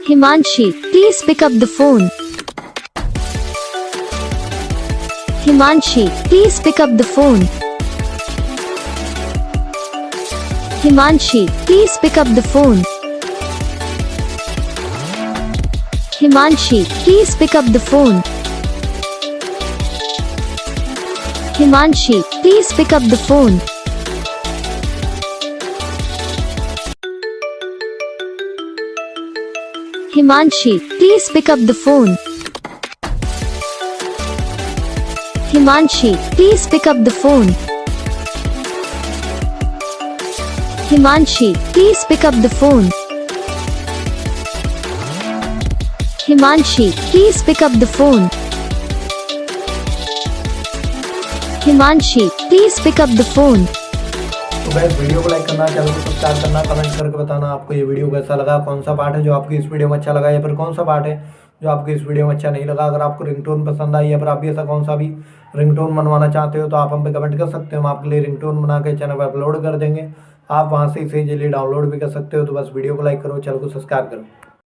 Himanshi, please pick up the phone. Himanshi, please pick up the phone. Himanshi, please pick up the phone. Himanshi, please pick up the phone. Himanshi, please pick up the phone. Himanshi, please pick up the phone. Himanshi, please pick up the phone. Himanshi, please pick up the phone. Himanshi, please pick up the phone. Himanshi, please pick up the phone. तो guys video को like करना, channel को subscribe करना, comment करके बताना आपको ये video कैसा लगा, कौन सा पार्ट है जो आपको इस वीडियो में अच्छा लगा या फिर कौन सा पार्ट है जो आपको इस वीडियो में अच्छा नहीं लगा। अगर आपको रिंगटोन पसंद आई या फिर आप भी ऐसा कौन सा भी रिंगटोन बनवाना चाहते हो तो आप हम पे कमेंट कर सकते हो। हम आपके लिए रिंगटोन बना के चैनल पर अपलोड कर देंगे। आप वहाँ से इसे इजीली डाउनलोड भी कर सकते हो। तो बस वीडियो को लाइक करो, चैनल को सब्सक्राइब करो।